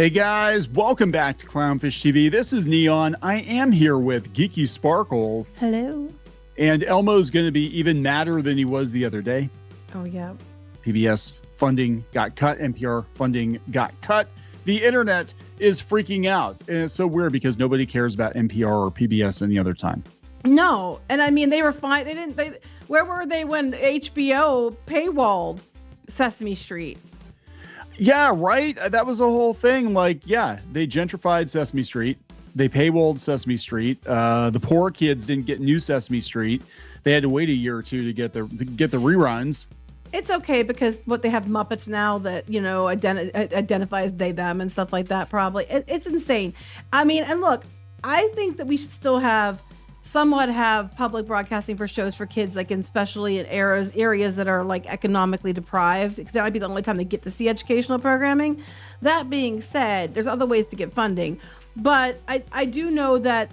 Hey guys, welcome back to Clownfish TV. This is Kneon. I am here with Geeky Sparkles. Hello. And Elmo's going to be even madder than he was the other day. Oh, yeah. PBS funding got cut. NPR funding got cut. The internet is freaking out. And it's so weird because nobody cares about NPR or PBS any other time. No. And I mean, they were fine. Where were they when HBO paywalled Sesame Street? Yeah, right. That was the whole thing. Like, yeah, they gentrified Sesame Street. They paywalled Sesame Street. The poor kids didn't get new Sesame Street. They had to wait a year or two to get the reruns. It's okay because they have Muppets now that, identifies they, them and stuff like that. Probably. It's insane. I mean, and look, I think that we should still have public broadcasting for shows for kids, like especially in areas that are like economically deprived, because that might be the only time they get to see educational programming. That being said, there's other ways to get funding, but I do know that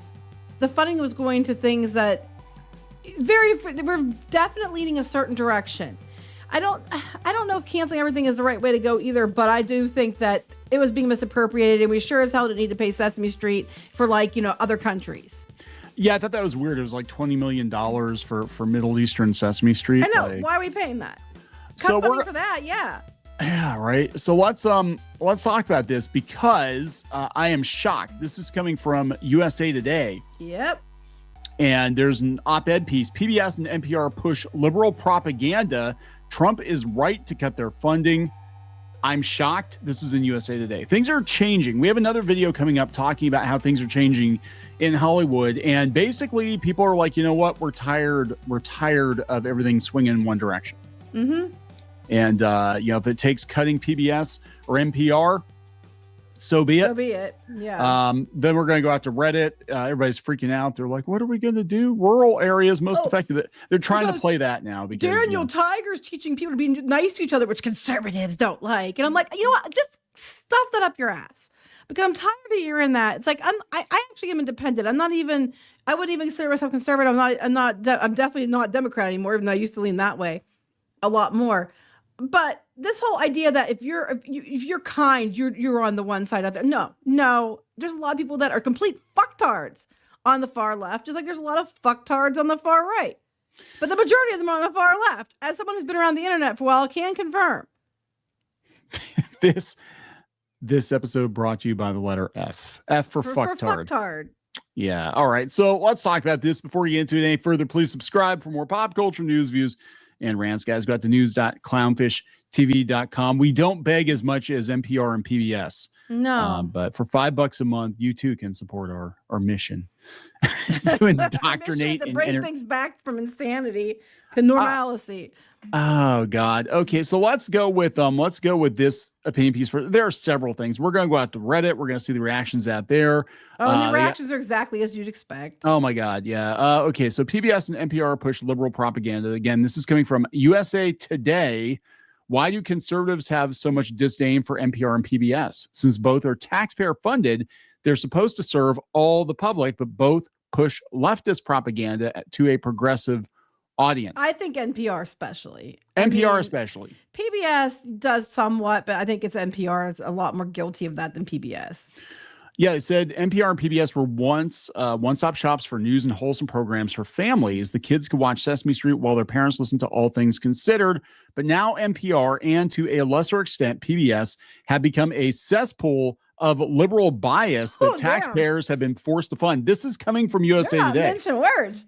the funding was going to things that were definitely leading a certain direction. I don't know if canceling everything is the right way to go either, but I do think that it was being misappropriated, and we sure as hell didn't need to pay Sesame Street for other countries. Yeah, I thought that was weird. It was like $20 million for Middle Eastern Sesame Street. I know. Why are we paying that? Cut funding for that, yeah. Yeah, right. So let's talk about this because I am shocked. This is coming from USA Today. Yep. And there's an op-ed piece. PBS and NPR push liberal propaganda. Trump is right to cut their funding. I'm shocked. This was in USA Today. Things are changing. We have another video coming up talking about how things are changing in Hollywood. And basically people are like, you know what? We're tired of everything swinging in one direction. Mm-hmm. And, if it takes cutting PBS or NPR, so be it. So be it. Yeah. Then we're going to go out to Reddit. Everybody's freaking out. They're like, what are we going to do? Rural areas most effective. They're trying to play that now because Daniel Tiger's teaching people to be nice to each other, which conservatives don't like. And I'm like, you know what? Just stuff that up your ass, because I'm tired of hearing that. It's like, I actually am independent. I wouldn't even consider myself conservative. I'm definitely not Democrat anymore, even though I used to lean that way a lot more. But this whole idea that if you're kind, you're on the one side of it. No, there's a lot of people that are complete fucktards on the far left, just like there's a lot of fucktards on the far right. But the majority of them are on the far left. As someone who's been around the internet for a while, I can confirm. This episode brought to you by the letter F. F for fucktard. For fucktard. Yeah. All right. So let's talk about this. Before we get into it any further, please subscribe for more pop culture news, views, and rants, guys. Go out to news.clownfishtv.com. We don't beg as much as NPR and PBS. No. But for $5 a month, you too can support our mission to indoctrinate to bring things back from insanity to normalcy. Oh God. Okay, so let's go with this opinion piece. There are several things. We're going to go out to Reddit. We're going to see the reactions out there. Oh, and the reactions are exactly as you'd expect. Oh my God. Yeah. Okay. So PBS and NPR push liberal propaganda. Again, this is coming from USA Today. Why do conservatives have so much disdain for NPR and PBS? Since both are taxpayer funded, they're supposed to serve all the public, but both push leftist propaganda to a progressive audience. I think NPR especially. Especially. PBS does somewhat, but I think NPR is a lot more guilty of that than PBS. Yeah, it said NPR and PBS were once one-stop shops for news and wholesome programs for families. The kids could watch Sesame Street while their parents listened to All Things Considered. But now NPR and to a lesser extent PBS have become a cesspool of liberal bias that taxpayers have been forced to fund. This is coming from USA Today. Mention words.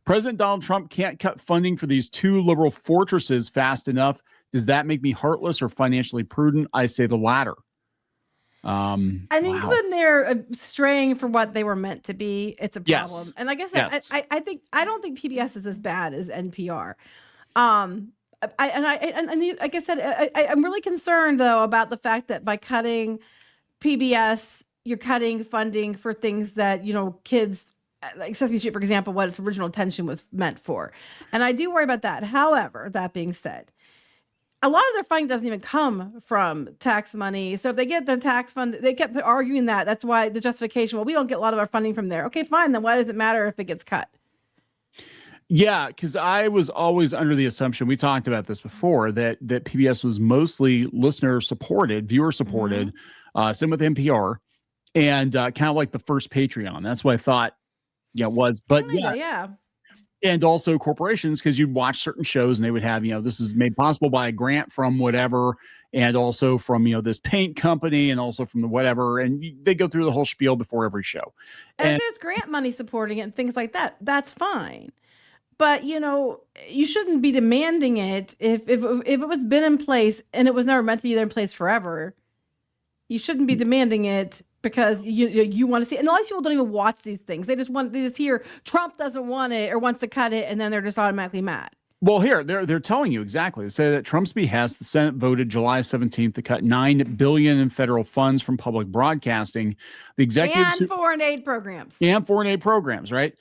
President Donald Trump can't cut funding for these two liberal fortresses fast enough. Does that make me heartless or financially prudent? I say the latter. I think when they're straying from what they were meant to be, it's a problem. Yes. And like I said, yes. I don't think PBS is as bad as NPR. Like I said, I'm really concerned though about the fact that by cutting PBS, you're cutting funding for things that kids, like Sesame Street, for example, what its original intention was meant for. And I do worry about that. However, that being said, a lot of their funding doesn't even come from tax money. So if they get their tax fund, they kept arguing that. That's why the justification, well, we don't get a lot of our funding from there. Okay, fine. Then why does it matter if it gets cut? Yeah, because I was always under the assumption, we talked about this before, that PBS was mostly listener supported, viewer supported. Same with NPR, and kind of like the first Patreon. That's what I thought. Yeah, it was. But yeah. And also corporations, because you'd watch certain shows and they would have, this is made possible by a grant from whatever, and also from, this paint company, and also from the whatever. And they go through the whole spiel before every show. And if there's grant money supporting it and things like that, that's fine. But, you shouldn't be demanding it if it was been in place and it was never meant to be there in place forever. You shouldn't be demanding it because you want to see it. And a lot of people don't even watch these things. They just hear Trump doesn't want it or wants to cut it, and then they're just automatically mad. Well, here they're telling you exactly. They say that Trump's behest, the Senate voted July 17th to cut $9 billion in federal funds from public broadcasting. The executives and foreign aid programs. Right?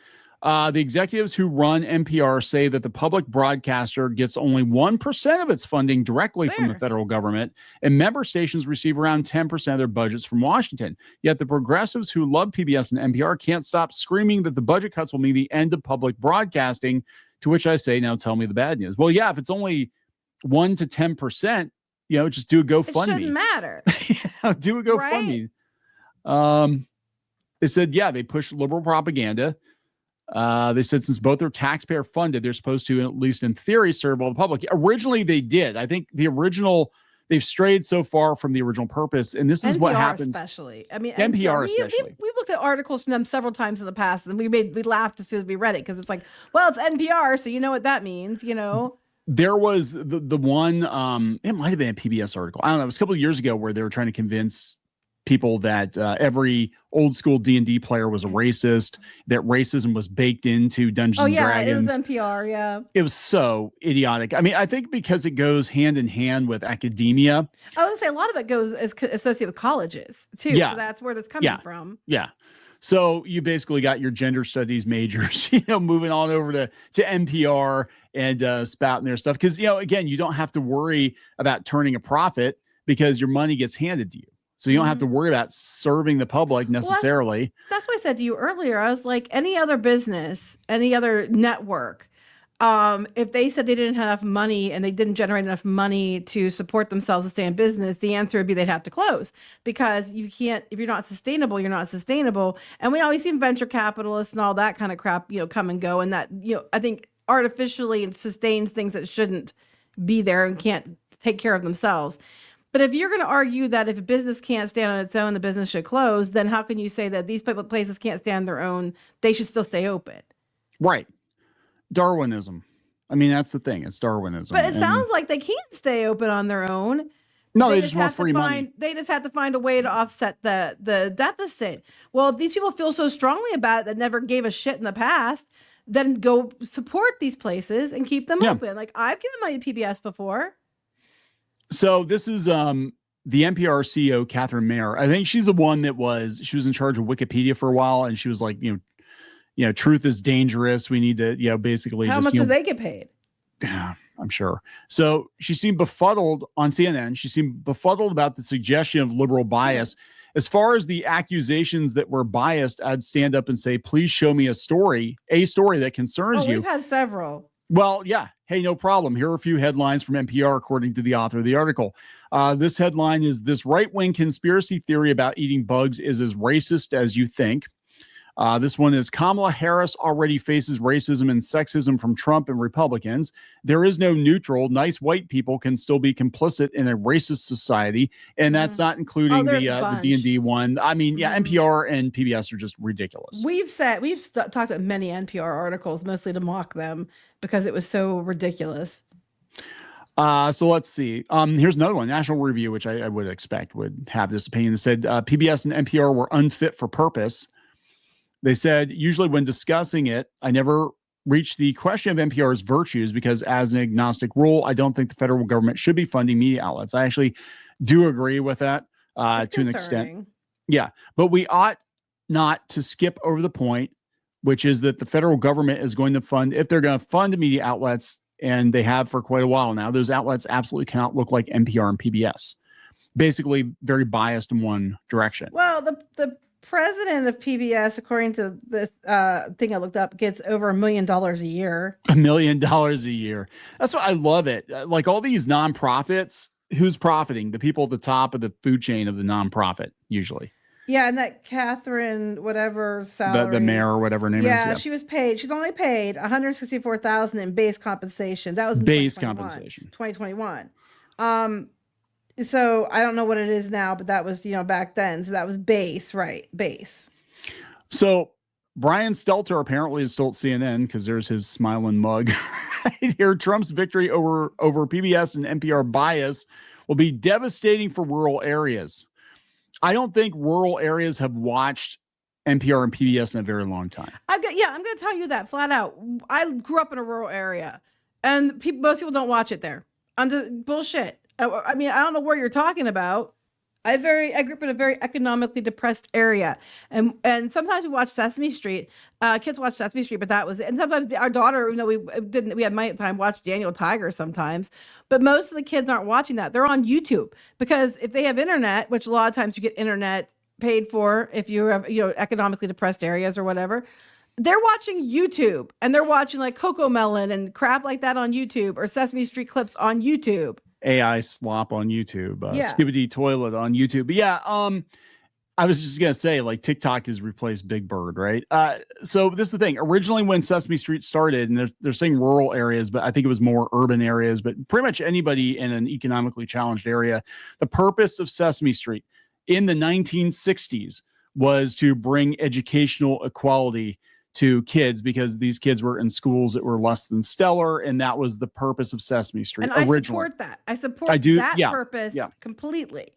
The executives who run NPR say that the public broadcaster gets only 1% of its funding directly from the federal government, and member stations receive around 10% of their budgets from Washington. Yet the progressives who love PBS and NPR can't stop screaming that the budget cuts will mean the end of public broadcasting, to which I say, now tell me the bad news. Well, yeah, if it's only 1 to 10%, just do a GoFundMe. It shouldn't matter. Do a GoFundMe. Right? They said, they push liberal propaganda. They said since both are taxpayer funded, they're supposed to, at least in theory, serve all the public. Originally, they did. I think they've strayed so far from the original purpose, and this is what happens. Especially, I mean, NPR especially. We've looked at articles from them several times in the past, and we laughed as soon as we read it because it's like, well, it's NPR, so you know what that means, There was the one, it might have been a PBS article. I don't know. It was a couple of years ago where they were trying to convince people that every old school D&D player was a racist, that racism was baked into Dungeons and Dragons. It was NPR, yeah. It was so idiotic. I mean, I think because it goes hand in hand with academia. I would say a lot of it goes as associated with colleges too. Yeah. So that's where this coming from. Yeah. So you basically got your gender studies majors, moving on over to NPR and spouting their stuff. Because, again, you don't have to worry about turning a profit because your money gets handed to you. So you don't have to worry about serving the public necessarily. Well, that's what I said to you earlier. I was like, any other business, any other network, if they said they didn't have enough money and they didn't generate enough money to support themselves to stay in business, the answer would be they'd have to close, because you can't, if you're not sustainable, you're not sustainable. And we always see venture capitalists and all that kind of crap, come and go. And that, I think artificially sustains things that shouldn't be there and can't take care of themselves. But if you're going to argue that if a business can't stand on its own, the business should close, then how can you say that these places can't stand on their own? They should still stay open. Right. Darwinism. I mean, that's the thing. It's Darwinism. But it sounds like they can't stay open on their own. No, they just want free money. They just have to find a way to offset the deficit. Well, if these people feel so strongly about it that never gave a shit in the past, then go support these places and keep them open. Like, I've given money to PBS before. So this is the NPR CEO, Catherine Mayer. I think she's the one she was in charge of Wikipedia for a while. And she was like, truth is dangerous. We need to, basically. How much do they get paid? Yeah, I'm sure. So she seemed befuddled on CNN. She seemed befuddled about the suggestion of liberal bias. As far as the accusations that were biased, I'd stand up and say, please show me a story that concerns you. We've had several. Well, yeah. Hey, no problem. Here are a few headlines from NPR, according to the author of the article. This headline is, this right-wing conspiracy theory about eating bugs is as racist as you think. This one is, Kamala Harris already faces racism and sexism from Trump and Republicans. There is no neutral. Nice white people can still be complicit in a racist society. And that's not including the D&D one. I mean, NPR and PBS are just ridiculous. We've talked about many NPR articles, mostly to mock them because it was so ridiculous. So let's see. Here's another one. National Review, which I would expect would have this opinion. It said PBS and NPR were unfit for purpose. They said, usually when discussing it, I never reach the question of NPR's virtues because as an agnostic rule, I don't think the federal government should be funding media outlets. I actually do agree with that to an extent. Yeah, but we ought not to skip over the point, which is that the federal government is going to fund, if they're going to fund media outlets, and they have for quite a while now, those outlets absolutely cannot look like NPR and PBS. Basically very biased in one direction. Well, the president of PBS, according to this thing I looked up, gets over $1 million a year. $1 million a year. That's why I love it. Like all these nonprofits, who's profiting? The people at the top of the food chain of the nonprofit, usually. Yeah, and that Catherine, whatever salary, The mayor or whatever her name is. Yeah, she was paid. She's only paid $164,000 in base compensation. That was in base compensation 2021. So I don't know what it is now, but that was back then. So that was base, right? Base. So Brian Stelter apparently is still at CNN because there's his smiling mug. Here, Trump's victory over PBS and NPR bias will be devastating for rural areas. I don't think rural areas have watched NPR and PBS in a very long time. I'm going to tell you that flat out. I grew up in a rural area, and most people don't watch it there. Bullshit. I mean, I don't know where you're talking about. I grew up in a very economically depressed area, and sometimes we watch Sesame Street. Kids watch Sesame Street, but that was it. And sometimes our daughter, we had my time watch Daniel Tiger sometimes, but most of the kids aren't watching that. They're on YouTube because if they have internet, which a lot of times you get internet paid for if you have economically depressed areas or whatever, they're watching YouTube and they're watching like Coco Melon and crap like that on YouTube or Sesame Street clips on YouTube. AI slop on YouTube, Skibidi toilet on YouTube. But yeah, I was just gonna say, like, TikTok has replaced Big Bird, right? So this is the thing. Originally, when Sesame Street started, and they're saying rural areas, but I think it was more urban areas, but pretty much anybody in an economically challenged area. The purpose of Sesame Street in the 1960s was to bring educational equality to kids because these kids were in schools that were less than stellar, and that was the purpose of Sesame Street. And originally. I support that. I support that purpose completely.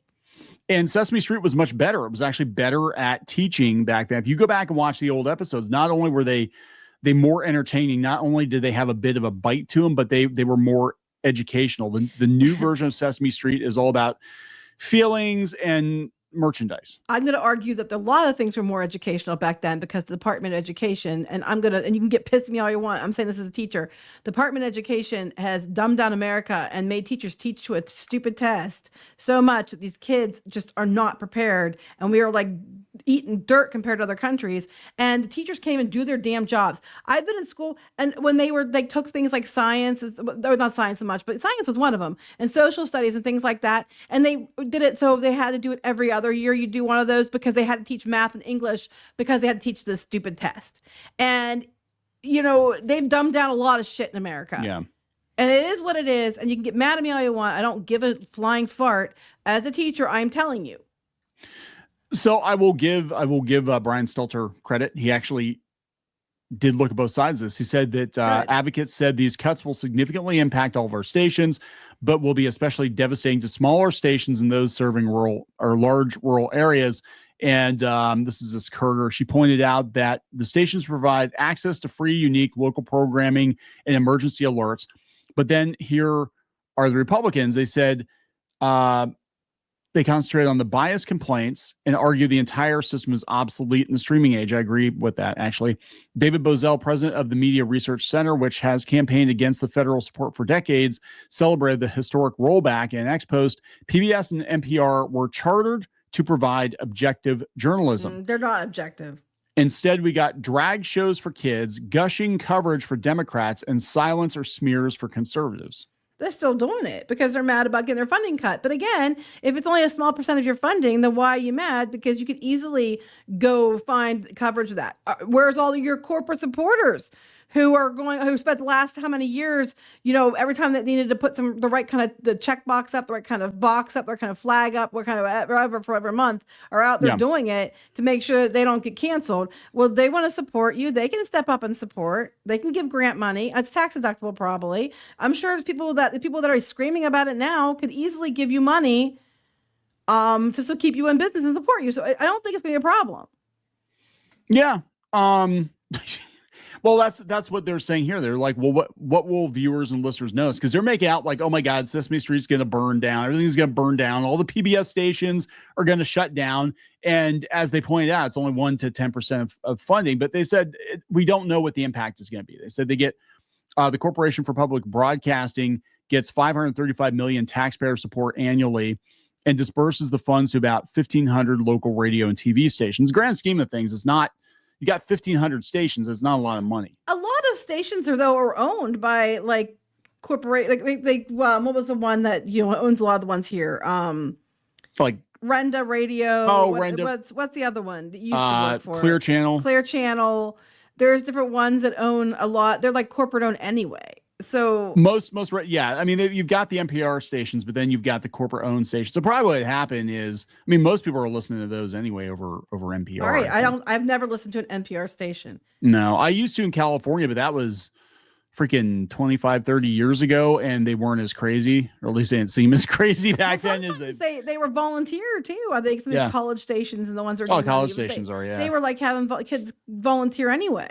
And Sesame Street was much better. It was actually better at teaching back then. If you go back and watch the old episodes, not only were they more entertaining, not only did they have a bit of a bite to them, but they were more educational. The new version of Sesame Street is all about feelings and merchandise. I'm going to argue that a lot of things were more educational back then because the Department of Education, and you can get pissed at me all you want. I'm saying this as a teacher. Department of Education has dumbed down America and made teachers teach to a stupid test so much that these kids just are not prepared. And we are like eating dirt compared to other countries. And the teachers can't even do their damn jobs. I've been in school, and when they took things like science, not science so much, but science was one of them, and social studies and things like that. And they did it so they had to do it every other year. You do one of those because they had to teach math and English because they had to teach this stupid test. And, they've dumbed down a lot of shit in America. Yeah. And it is what it is. And you can get mad at me all you want. I don't give a flying fart. As a teacher, I'm telling you. So I will give Brian Stelter credit. He actually did look at both sides of this. He said that advocates said these cuts will significantly impact all of our stations, but will be especially devastating to smaller stations and those serving rural or large rural areas. And this is this Kurger. She pointed out that the stations provide access to free, unique local programming and emergency alerts. But then here are the Republicans. They said they concentrate on the bias complaints and argue the entire system is obsolete in the streaming age. I agree with that, actually. David Bozell, president of the Media Research Center, which has campaigned against the federal support for decades, celebrated the historic rollback. In X post, PBS and NPR were chartered to provide objective journalism. They're not objective. Instead, we got drag shows for kids, gushing coverage for Democrats, and silence or smears for conservatives. They're still doing it because they're mad about getting their funding cut. But again, if it's only a small percent of your funding, then why are you mad? Because you could easily go find coverage of that. Where's all of your corporate supporters who spent the last how many years, every time they needed to put the right kind of the check box up, the right kind of box up, the right kind of flag up, what kind of whatever for every month are out there doing it to make sure that they don't get canceled. Well, they want to support you. They can step up and support. They can give grant money. It's tax deductible probably. I'm sure the people that are screaming about it now could easily give you money to still keep you in business and support you. So I don't think it's going to be a problem. Yeah. Well, that's what they're saying here. They're like, well, what will viewers and listeners know? Because they're making out like, oh my God, Sesame Street's going to burn down. Everything's going to burn down. All the PBS stations are going to shut down. And as they pointed out, it's only 1 to 10% of funding. But they said we don't know what the impact is going to be. They said they get the Corporation for Public Broadcasting gets $535 million taxpayer support annually and disperses the funds to about 1,500 local radio and TV stations. Grand scheme of things, it's not. You got 1,500 stations. It's not a lot of money. A lot of stations are owned by like corporate, what was the one that owns a lot of the ones here? Like Renda Radio. Renda. What's the other one that you used to work for? Clear Channel. Clear Channel. There's different ones that own a lot. They're like corporate owned anyway. So yeah. I mean, you've got the NPR stations, but then you've got the corporate owned stations. So probably what happened is, I mean, most people are listening to those anyway over NPR. All right, I've never listened to an NPR station. No, I used to in California, but that was freaking 25, 30 years ago, and they weren't as crazy, or at least they didn't seem as crazy back then. As they were volunteer too. I think some of these college stations and the ones that are college stations are. They were like having kids volunteer anyway.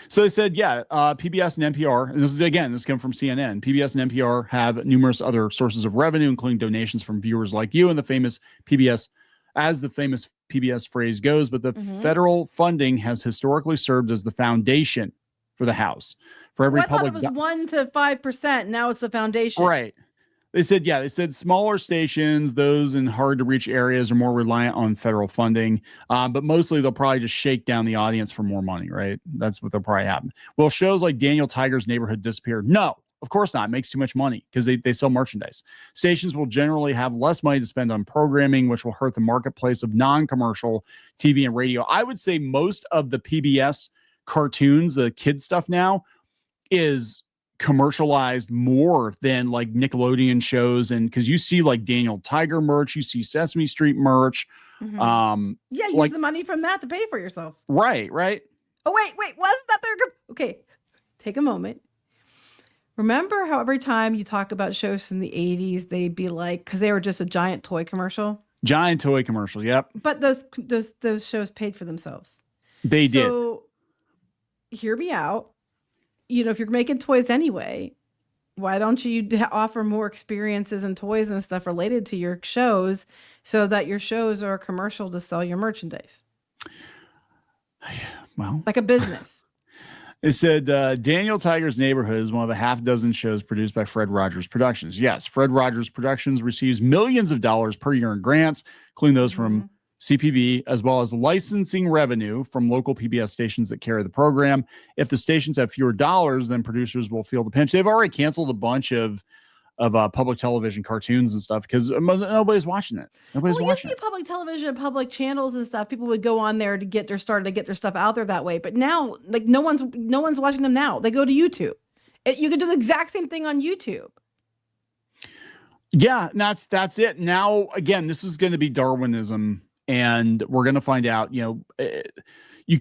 So they said, PBS and NPR, and this came from CNN. PBS and NPR have numerous other sources of revenue, including donations from viewers like you and the famous PBS, as the famous PBS phrase goes. But the federal funding has historically served as the foundation for the House. For every public, it was 1 to 5%. Now it's the foundation, right? They said smaller stations, those in hard to reach areas, are more reliant on federal funding. But mostly they'll probably just shake down the audience for more money, right? That's what they'll probably happen. Will shows like Daniel Tiger's Neighborhood disappear? No, of course not. It makes too much money because they sell merchandise. Stations will generally have less money to spend on programming, which will hurt the marketplace of non-commercial TV and radio. I would say most of the PBS cartoons, the kid stuff now, is commercialized more than like Nickelodeon shows, and because you see like Daniel Tiger merch, you see Sesame Street merch. Use the money from that to pay for yourself. Right. Oh wait, wasn't that their okay? Take a moment. Remember how every time you talk about shows from the 80s, they'd be like, because they were just a giant toy commercial. Yep. But those shows paid for themselves. They did. So hear me out. If you're making toys anyway, why don't you offer more experiences and toys and stuff related to your shows so that your shows are a commercial to sell your merchandise? Well, like a business. It said Daniel Tiger's Neighborhood is one of a half dozen shows produced by Fred Rogers Productions. Yes, Fred Rogers Productions receives millions of dollars per year in grants, including those from CPB, as well as licensing revenue from local PBS stations that carry the program. If the stations have fewer dollars, then producers will feel the pinch. They've already canceled a bunch of public television cartoons and stuff because nobody's watching it. Nobody's watching it. Public television, public channels and stuff. People would go on there to get their stuff out there that way. But now, like no one's watching them now. They go to YouTube. You can do the exact same thing on YouTube. Yeah, that's it. Now, again, this is going to be Darwinism. And we're going to find out, you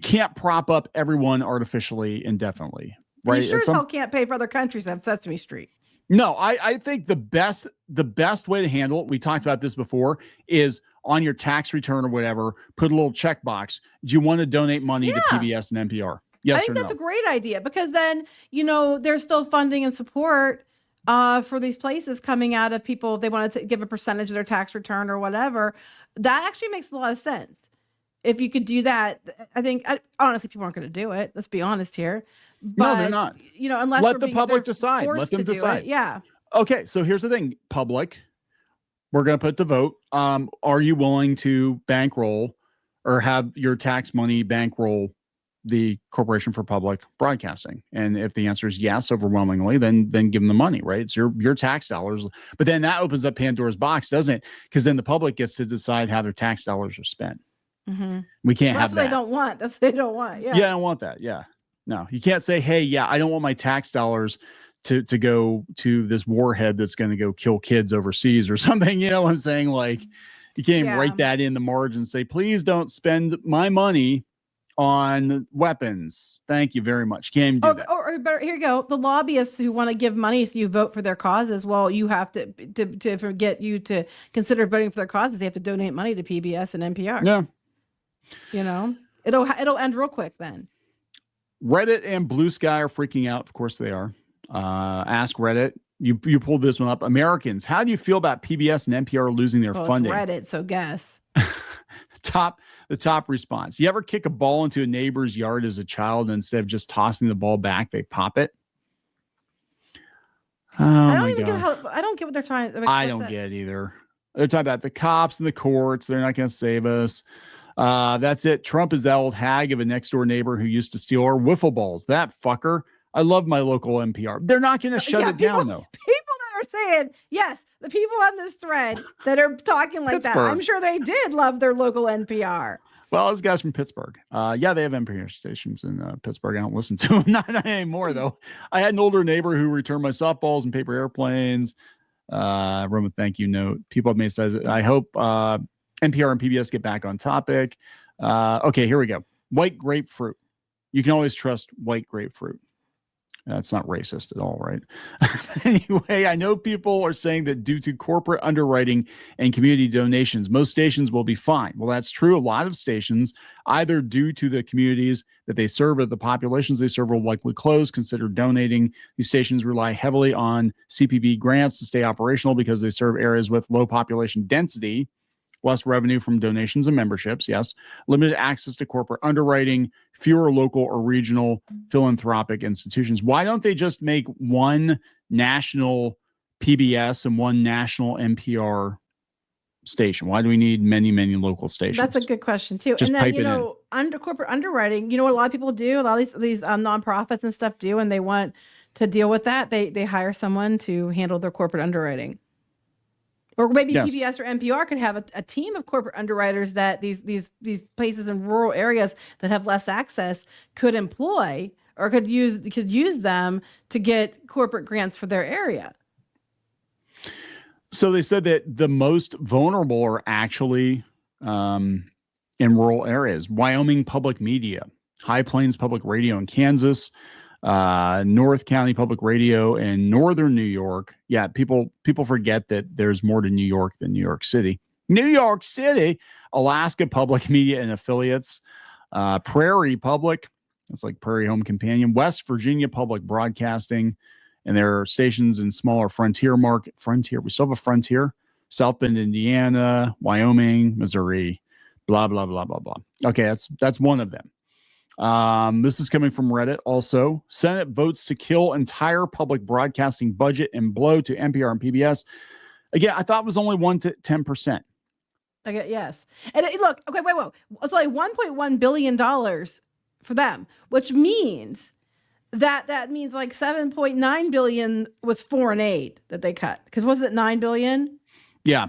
can't prop up everyone artificially indefinitely, right? You sure as hell can't pay for other countries to have Sesame Street. No, I think the best way to handle it, we talked about this before, is on your tax return or whatever, put a little checkbox. Do you want to donate money to PBS and NPR? Yes, I think that's a great idea because then, there's still funding and support for these places coming out of people. If they want to give a percentage of their tax return or whatever. That actually makes a lot of sense. If you could do that, I think honestly, people aren't going to do it. Let's be honest here. But, no, they're not. Unless let the public decide. Let them decide. Yeah. Okay. So here's the thing, public. We're going to put the vote. Are you willing to bankroll or have your tax money bankroll the Corporation for Public Broadcasting? And if the answer is yes, overwhelmingly, then give them the money, right? It's your tax dollars. But then that opens up Pandora's box, doesn't it? Because then the public gets to decide how their tax dollars are spent. We can't have that. That's what they don't want. That's what they don't want. Yeah. Yeah, I don't want that. Yeah. No, you can't say, hey, yeah, I don't want my tax dollars to go to this warhead that's going to go kill kids overseas or something. You know what I'm saying? Like, you can't even write that in the margin and say, please don't spend my money on weapons. Thank you very much. Can't even do that. Or better, here you go. The lobbyists who want to give money so you vote for their causes. Well, you have to get you to consider voting for their causes. They have to donate money to PBS and NPR. Yeah. It'll end real quick then. Reddit and Bluesky are freaking out. Of course they are. Ask Reddit. You pulled this one up. Americans, how do you feel about PBS and NPR losing their funding? It's Reddit, so guess. The top response. You ever kick a ball into a neighbor's yard as a child, and instead of just tossing the ball back, they pop it? I don't get what they're trying. I don't get it either. They're talking about the cops and the courts. They're not going to save us. That's it. Trump is that old hag of a next door neighbor who used to steal our wiffle balls. That fucker. I love my local NPR. They're not going to shut it down, though. People that are saying, yes, the people on this thread that are talking like that, I'm sure they did love their local NPR. Well, this guy's from Pittsburgh. Yeah, they have NPR stations in Pittsburgh. I don't listen to them. Not anymore, though. I had an older neighbor who returned my softballs and paper airplanes. Roman, thank you note. People have made says, I hope NPR and PBS get back on topic. Okay, here we go. White grapefruit. You can always trust white grapefruit. That's not racist at all, right? Anyway, I know people are saying that due to corporate underwriting and community donations, most stations will be fine. Well, that's true. A lot of stations, either due to the communities that they serve or the populations they serve, will likely close, consider donating. These stations rely heavily on CPB grants to stay operational because they serve areas with low population density, less revenue from donations and memberships, yes, limited access to corporate underwriting, fewer local or regional philanthropic institutions. Why don't they just make one national PBS and one national NPR station? Why do we need many, many local stations? That's a good question, too. Just and then, under corporate underwriting, what a lot of people do, a lot of these nonprofits and stuff do, and they want to deal with that. They hire someone to handle their corporate underwriting. Or maybe PBS or NPR could have a team of corporate underwriters that these places in rural areas that have less access could employ or could use them to get corporate grants for their area. So they said that the most vulnerable are actually in rural areas. Wyoming Public Media, High Plains Public Radio in Kansas, North County Public Radio in northern New York. Yeah, people forget that there's more to New York than New York City. New York City, Alaska Public Media and affiliates, Prairie Public, that's like Prairie Home Companion, West Virginia Public Broadcasting, and there are stations in smaller frontier. We still have a frontier. South Bend, Indiana, Wyoming, Missouri, blah, blah, blah, blah, blah. Okay, that's one of them. This is coming from Reddit also. Senate votes to kill entire public broadcasting budget and blow to NPR and PBS. Again, I thought it was only 1 to 10%. Okay, yes. And look, okay, wait. It's only $1.1 billion for them, which means that means like 7.9 billion was foreign aid that they cut. Because wasn't it 9 billion? Yeah.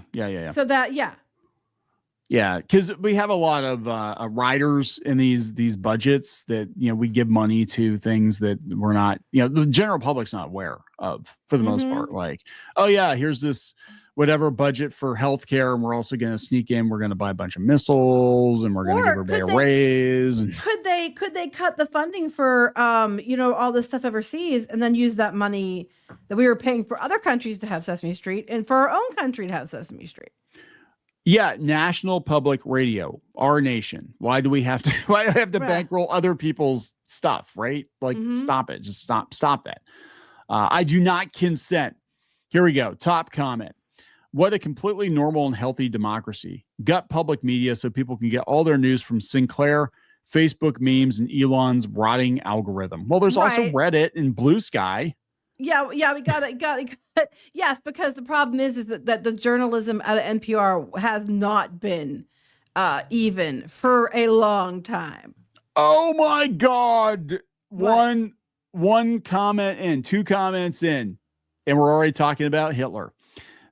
So yeah. Yeah, because we have a lot of riders in these budgets that, we give money to things that we're not, the general public's not aware of for the most part. Like, oh yeah, here's this whatever budget for healthcare, and we're also going to sneak in. We're going to buy a bunch of missiles, and we're going to give everybody a raise. And could they cut the funding for all this stuff overseas, and then use that money that we were paying for other countries to have Sesame Street, and for our own country to have Sesame Street? Yeah, National Public Radio, our nation. Why do we have to bankroll other people's stuff, right? Like, stop it. Just stop that. I do not consent. Here we go. Top comment. What a completely normal and healthy democracy. Gut public media so people can get all their news from Sinclair, Facebook memes, and Elon's rotting algorithm. Well, there's also Reddit and Bluesky. Yeah, we got it. Yes, because the problem is that the journalism out of NPR has not been even for a long time. Oh my God! What? One comment in, 2 comments in, and we're already talking about Hitler.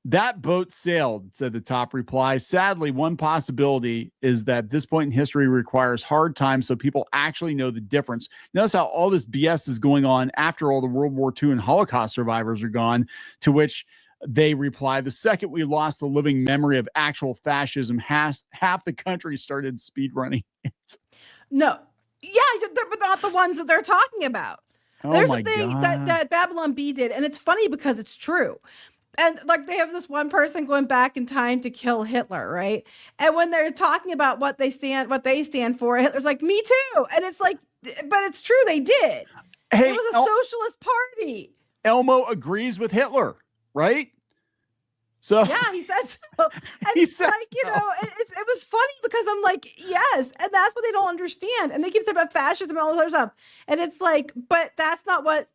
That boat sailed, said the top reply. Sadly, one possibility is that this point in history requires hard times so people actually know the difference. Notice how all this BS is going on after all the World War II and Holocaust survivors are gone, to which they reply, the second we lost the living memory of actual fascism, half the country started speedrunning it. No. Yeah, but not the ones that they're talking about. There's a thing that Babylon Bee did, and it's funny because it's true. And like they have this one person going back in time to kill Hitler, right? And when they're talking about what they stand for, Hitler's like, me too. And it's like, but it's true, they did. Hey, it was a socialist party. Elmo agrees with Hitler, right? So yeah, he said so. And it's like, it was funny because I'm like, yes, and that's what they don't understand. And they keep saying about fascism and all this other stuff. And it's like, but that's not what.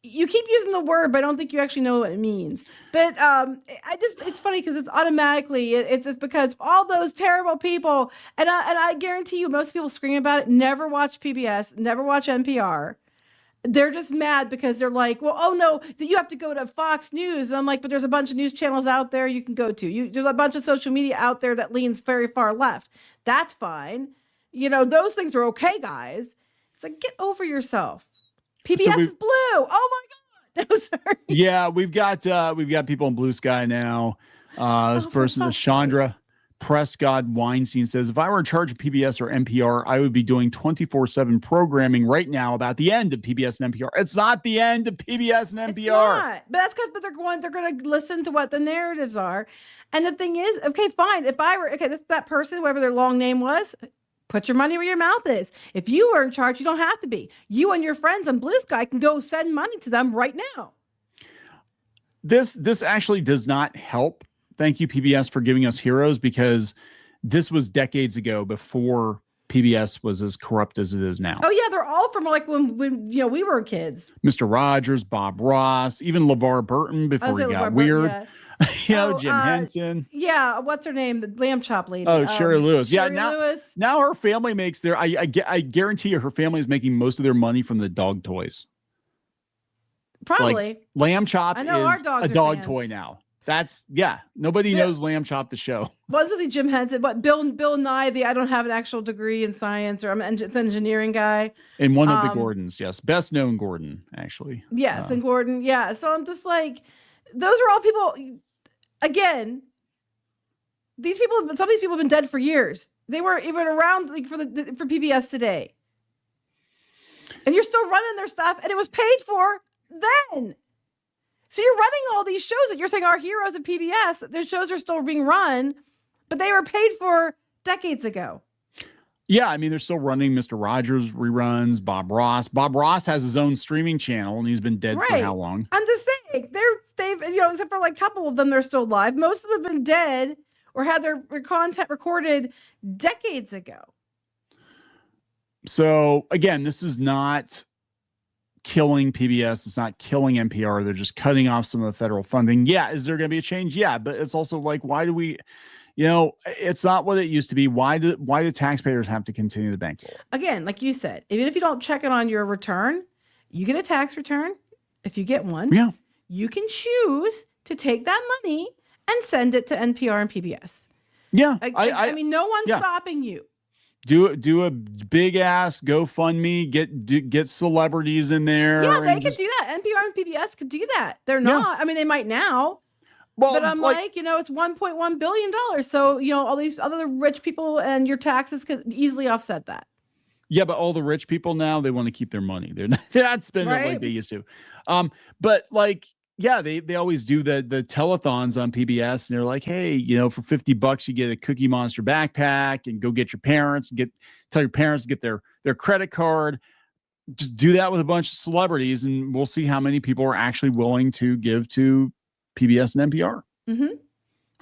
You keep using the word, but I don't think you actually know what it means. But it's funny because it's automatically, it's just because all those terrible people, and I guarantee you most people scream about it, never watch PBS, never watch NPR. They're just mad because they're like, well, oh no, you have to go to Fox News. And I'm like, but there's a bunch of news channels out there you can go to. There's a bunch of social media out there that leans very far left. That's fine. Those things are okay, guys. It's like, get over yourself. PBS is blue. Oh my God. No, sorry. Yeah, we've got people in Bluesky now. This person, Chandra Prescott Weinstein, says, if I were in charge of PBS or NPR, I would be doing 24/7 programming right now about the end of PBS and NPR. It's not the end of PBS and NPR. It's not. But that's because they're going to listen to what the narratives are. And the thing is, okay, fine. If I were, that person, whatever their long name was, put your money where your mouth is. If you were in charge, you don't have to be. You and your friends on Bluesky can go send money to them right now. This actually does not help. Thank you, PBS, for giving us heroes, because this was decades ago, before PBS was as corrupt as it is now. Oh yeah, they're all from like when we were kids. Mr. Rogers, Bob Ross, even LeVar Burton before he got weird. Jim Henson. Yeah, what's her name? The lamb chop lady. Oh, Sherry Lewis. Sherry Lewis. Now her family makes I guarantee you her family is making most of their money from the dog toys. Probably. Like, lamb chop is a dog fans. toy now. Nobody knows Lamb Chop the show. What's this? Jim Henson, but Bill Nye, I don't have an actual degree in science, or it's an engineering guy. And one of the Gordons, yes. Best known Gordon, actually. Yes, and Gordon, yeah. So I'm just like, those are all people, again, some of these people have been dead for years. They weren't even around for PBS today. And you're still running their stuff, and it was paid for then. So you're running all these shows that you're saying are heroes of PBS. Their shows are still being run, but they were paid for decades ago. Yeah, I mean, they're still running Mr. Rogers reruns, Bob Ross. Bob Ross has his own streaming channel, and he's been dead for how long? I'm just saying, they've except for like a couple of them, they're still alive. Most of them have been dead or had their content recorded decades ago. So again, this is not killing PBS. It's not killing NPR. They're just cutting off some of the federal funding. Yeah. Is there going to be a change? Yeah. But it's also like, why do we, it's not what it used to be. Why do taxpayers have to continue the bankroll? Again, like you said, even if you don't check it on your return, you get a tax return. If you get one, you can choose to take that money and send it to NPR and PBS. Yeah. I mean, no one's stopping you. Do a big ass GoFundMe, get celebrities in there. Yeah, they could do that. NPR and PBS could do that. They're not. I mean, they might now. Well, but I'm like, it's $1.1 billion. So, all these other rich people and your taxes could easily offset that. Yeah, but all the rich people now, they want to keep their money. They're not spending it like they used to. But like, yeah, they always do the telethons on PBS, and they're like, hey, for $50 you get a Cookie Monster backpack, and go get your parents, tell your parents to get their credit card. Just do that with a bunch of celebrities, and we'll see how many people are actually willing to give to PBS and NPR. Mm-hmm.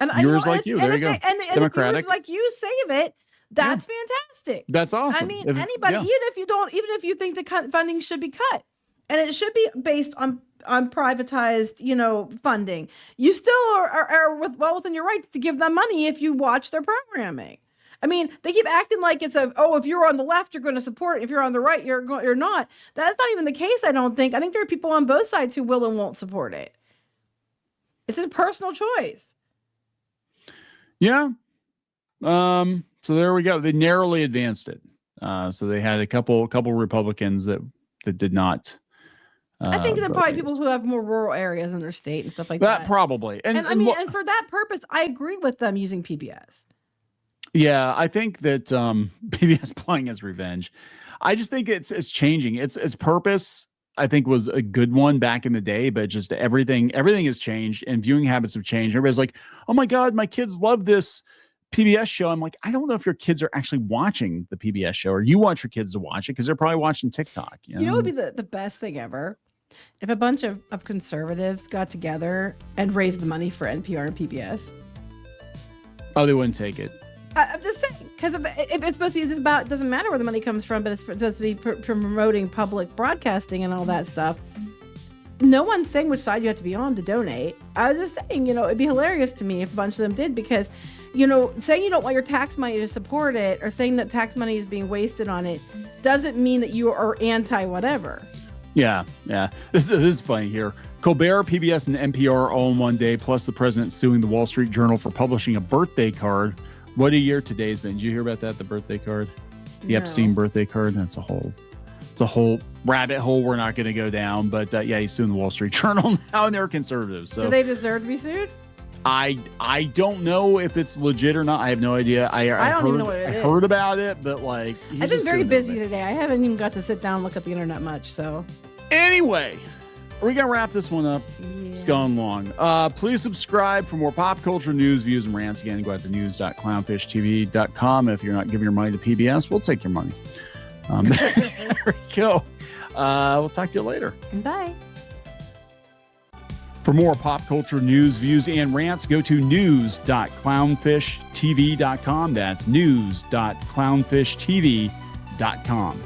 And viewers like you, there you go. And democratic. Viewers like you save it. That's fantastic. That's awesome. I mean, anybody, even if you think the funding should be cut, and it should be based on privatized, funding, you still are well within your rights to give them money if you watch their programming. I mean, they keep acting like it's if you're on the left, you're going to support it. If you're on the right, you're not. That's not even the case, I don't think. I think there are people on both sides who will and won't support it. It's a personal choice. Yeah. So there we go. They narrowly advanced it. So they had a couple Republicans that did not. I think there are probably people who have more rural areas in their state and stuff like that. That probably. And and for that purpose, I agree with them using PBS. Yeah, I think that PBS playing as revenge. I just think it's changing. Its purpose, I think, was a good one back in the day, but just everything has changed, and viewing habits have changed. Everybody's like, oh my God, my kids love this PBS show. I'm like, I don't know if your kids are actually watching the PBS show, or you want your kids to watch it because they're probably watching TikTok. You know, what would be the best thing ever? If a bunch of conservatives got together and raised the money for NPR and PBS. Oh, they wouldn't take it. I'm just saying, because if it's supposed to be just about, it doesn't matter where the money comes from, but it's supposed to be promoting public broadcasting and all that stuff. No one's saying which side you have to be on to donate. I was just saying, it'd be hilarious to me if a bunch of them did, because, saying you don't want your tax money to support it, or saying that tax money is being wasted on it, doesn't mean that you are anti whatever. Yeah. This is funny here. Colbert, PBS, and NPR all in one day, plus the president suing the Wall Street Journal for publishing a birthday card. What a year today's been. Did you hear about that? The birthday card? The Epstein birthday card? It's a whole rabbit hole we're not going to go down. But yeah, he's suing the Wall Street Journal now, and they're conservative. So do they deserve to be sued? I don't know if it's legit or not. I have no idea. I don't even know what it is. I heard about it, but like I've been very busy today. I haven't even got to sit down and look at the internet much. So anyway, are we gonna wrap this one up? Yeah. It's gone long. Please subscribe for more pop culture news, views, and rants. Again, go out to news.clownfishtv.com. If you're not giving your money to PBS, we'll take your money. There we go. We'll talk to you later. Bye. For more pop culture news, views, and rants, go to news.clownfishtv.com. That's news.clownfishtv.com.